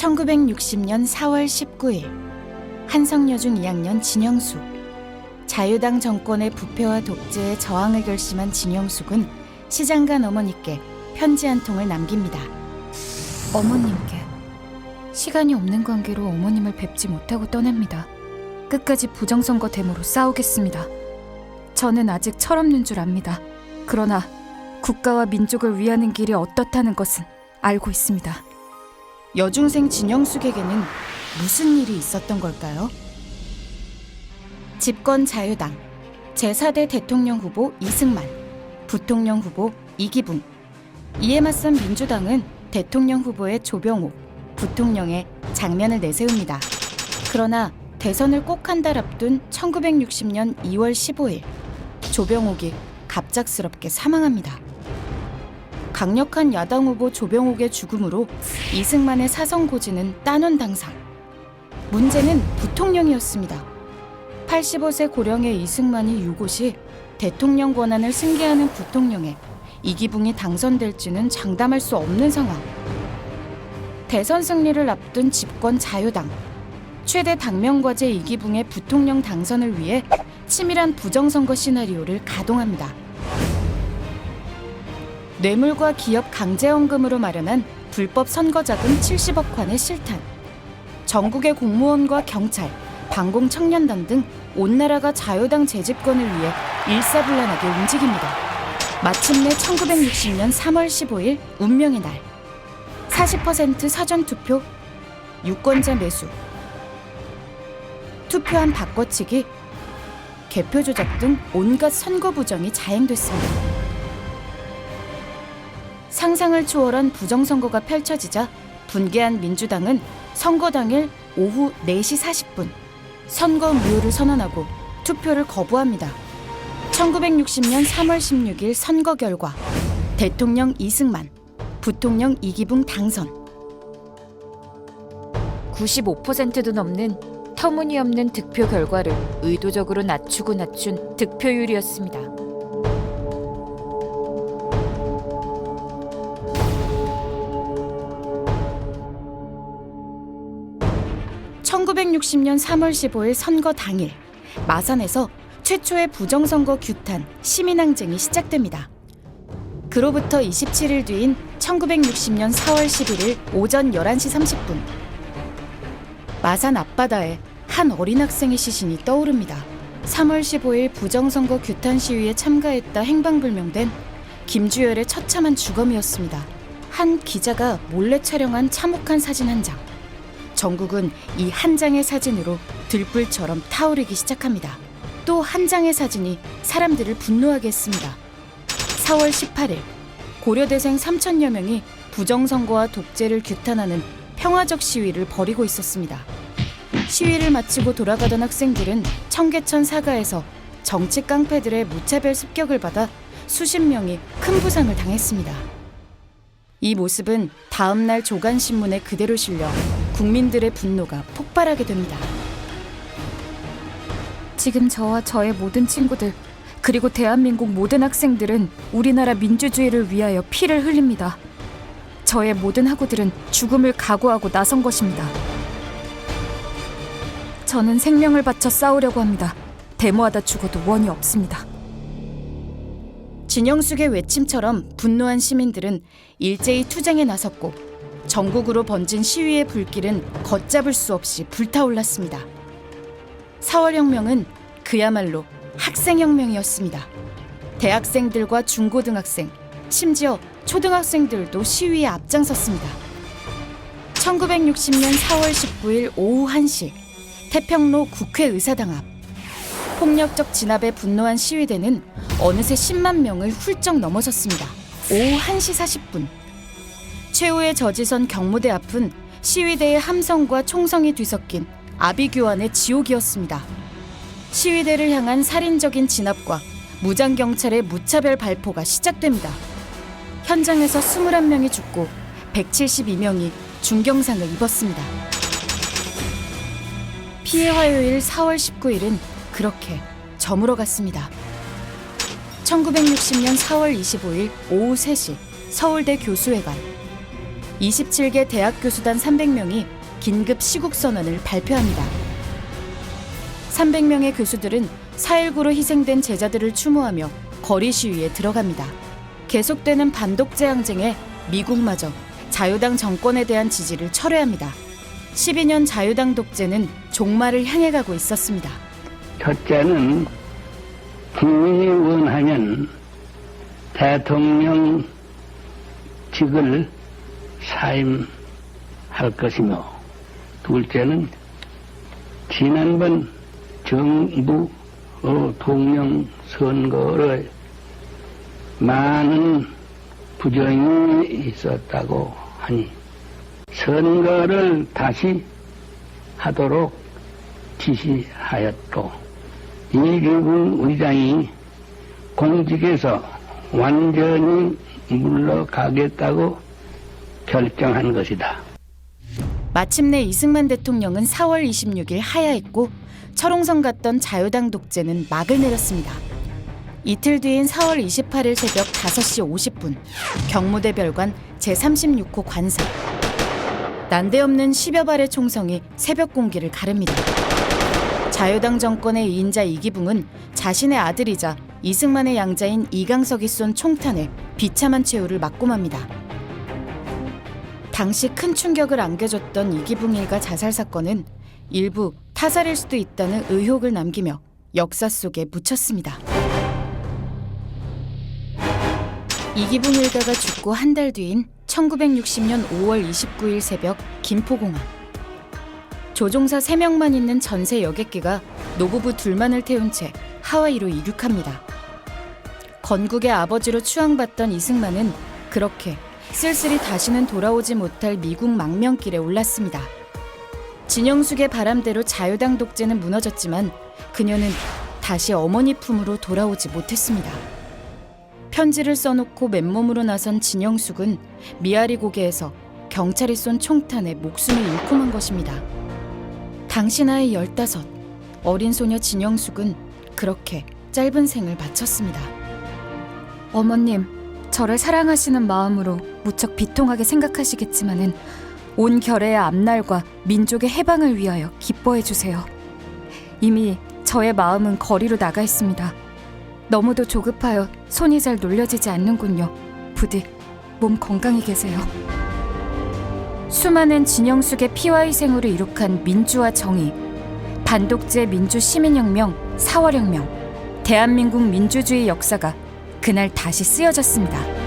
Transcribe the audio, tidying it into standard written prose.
1960년 4월 19일 한성여중 2학년 진영숙. 자유당 정권의 부패와 독재에 저항을 결심한 진영숙은 시장간 어머니께 편지 한 통을 남깁니다. 어머님께 시간이 없는 관계로 어머님을 뵙지 못하고 떠납니다. 끝까지 부정선거 데모로 싸우겠습니다. 저는 아직 철없는 줄 압니다. 그러나 국가와 민족을 위하는 길이 어떻다는 것은 알고 있습니다. 여중생 진영숙에게는 무슨 일이 있었던 걸까요? 집권 자유당 제4대 대통령 후보 이승만, 부통령 후보 이기붕. 이에 맞선 민주당은 대통령 후보의 조병옥, 부통령의 장면을 내세웁니다. 그러나 대선을 꼭 한 달 앞둔 1960년 2월 15일 조병옥이 갑작스럽게 사망합니다. 강력한 야당 후보 조병옥의 죽음으로 이승만의 사선 고지는 따논당상. 문제는 부통령이었습니다. 85세 고령의 이승만이 유고시 대통령 권한을 승계하는 부통령에 이기붕이 당선될지는 장담할 수 없는 상황. 대선 승리를 앞둔 집권 자유당. 최대 당면과제 이기붕의 부통령 당선을 위해 치밀한 부정선거 시나리오를 가동합니다. 뇌물과 기업 강제헌금으로 마련한 불법 선거자금 70억 환의 실탄. 전국의 공무원과 경찰, 반공 청년단 등 온 나라가 자유당 재집권을 위해 일사불란하게 움직입니다. 마침내 1960년 3월 15일 운명의 날. 40% 사전투표, 유권자 매수, 투표한 바꿔치기, 개표 조작 등 온갖 선거 부정이 자행됐습니다. 상상을 초월한 부정선거가 펼쳐지자 분개한 민주당은 선거 당일 오후 4시 40분 선거 무효를 선언하고 투표를 거부합니다. 1960년 3월 16일 선거 결과 대통령 이승만, 부통령 이기붕 당선. 95%도 넘는 터무니없는 득표 결과를 의도적으로 낮추고 낮춘 득표율이었습니다. (1960년 3월 15일) 선거 당일 마산에서 최초의 부정선거 규탄 시민항쟁이 시작됩니다. 그로부터 27일 뒤인 1960년 4월 11일 오전 11시 30분 마산 앞바다에 한 어린 학생의 시신이 떠오릅니다. 3월 15일 부정선거 규탄 시위에 참가했다 행방불명된 김주열의 처참한 주검이었습니다. 한 기자가 몰래 촬영한 참혹한 사진 한 장. 전국은 이 한 장의 사진으로 들불처럼 타오르기 시작합니다. 또 한 장의 사진이 사람들을 분노하게 했습니다. 4월 18일 고려대생 3천여 명이 부정선거와 독재를 규탄하는 평화적 시위를 벌이고 있었습니다. 시위를 마치고 돌아가던 학생들은 청계천 사가에서 정치 깡패들의 무차별 습격을 받아 수십 명이 큰 부상을 당했습니다. 이 모습은 다음 날 조간신문에 그대로 실려 국민들의 분노가 폭발하게 됩니다. 지금 저와 저의 모든 친구들, 그리고 대한민국 모든 학생들은 우리나라 민주주의를 위하여 피를 흘립니다. 저의 모든 학우들은 죽음을 각오하고 나선 것입니다. 저는 생명을 바쳐 싸우려고 합니다. 데모하다 죽어도 원이 없습니다. 진영숙의 외침처럼 분노한 시민들은 일제히 투쟁에 나섰고 전국으로 번진 시위의 불길은 걷잡을 수 없이 불타올랐습니다. 4월 혁명은 그야말로 학생혁명이었습니다. 대학생들과 중고등학생, 심지어 초등학생들도 시위에 앞장섰습니다. 1960년 4월 19일 오후 1시 태평로 국회의사당 앞. 폭력적 진압에 분노한 시위대는 어느새 10만 명을 훌쩍 넘어섰습니다. 오후 1시 40분 최후의 저지선 경무대 앞은 시위대의 함성과 총성이 뒤섞인 아비규환의 지옥이었습니다. 시위대를 향한 살인적인 진압과 무장경찰의 무차별 발포가 시작됩니다. 현장에서 21명이 죽고 172명이 중경상을 입었습니다. 피해 화요일 4월 19일은 그렇게 저물어갔습니다. 1960년 4월 25일 오후 3시 서울대 교수회관. 27개 대학 교수단 300명이 긴급 시국 선언을 발표합니다. 300명의 교수들은 4.19로 희생된 제자들을 추모하며 거리 시위에 들어갑니다. 계속되는 반독재 항쟁에 미국마저 자유당 정권에 대한 지지를 철회합니다. 12년 자유당 독재는 종말을 향해 가고 있었습니다. 첫째는 국민이 원하면 대통령직을 사임할 것이며, 둘째는 지난번 정부 통령 선거에 많은 부정이 있었다고 하니 선거를 다시 하도록 지시하였고, 이규근 의장이 공직에서 완전히 물러가겠다고 결정한 것이다. 마침내 이승만 대통령은 4월 26일 하야했고 철옹성 같던 자유당 독재는 막을 내렸습니다. 이틀 뒤인 4월 28일 새벽 5시 50분 경무대별관 제36호 관사. 난데없는 10여 발의 총성이 새벽 공기를 가릅니다. 자유당 정권의 2인자 이기붕은 자신의 아들이자 이승만의 양자인 이강석이 쏜 총탄에 비참한 최후를 맞고 맙니다. 당시 큰 충격을 안겨줬던 이기붕 일가 자살 사건은 일부 타살일 수도 있다는 의혹을 남기며 역사 속에 묻혔습니다. 이기붕 일가가 죽고 한 달 뒤인 1960년 5월 29일 새벽 김포공항. 조종사 3명만 있는 전세 여객기가 노부부 둘만을 태운 채 하와이로 이륙합니다. 건국의 아버지로 추앙받던 이승만은 그렇게 쓸쓸히 다시는 돌아오지 못할 미국 망명길에 올랐습니다. 진영숙의 바람대로 자유당 독재는 무너졌지만 그녀는 다시 어머니 품으로 돌아오지 못했습니다. 편지를 써놓고 맨몸으로 나선 진영숙은 미아리 고개에서 경찰이 쏜 총탄에 목숨을 잃고 만 것입니다. 당시 나이 15, 어린 소녀 진영숙은 그렇게 짧은 생을 마쳤습니다. 어머님, 저를 사랑하시는 마음으로 무척 비통하게 생각하시겠지만은 온 결의의 앞날과 민족의 해방을 위하여 기뻐해 주세요. 이미 저의 마음은 거리로 나가 있습니다. 너무도 조급하여 손이 잘 놀려지지 않는군요. 부디 몸 건강히 계세요. 수많은 진영숙의 피와 희생으로 이룩한 민주화 정의, 반독재 민주시민혁명, 4월혁명, 대한민국 민주주의 역사가 그날 다시 쓰여졌습니다.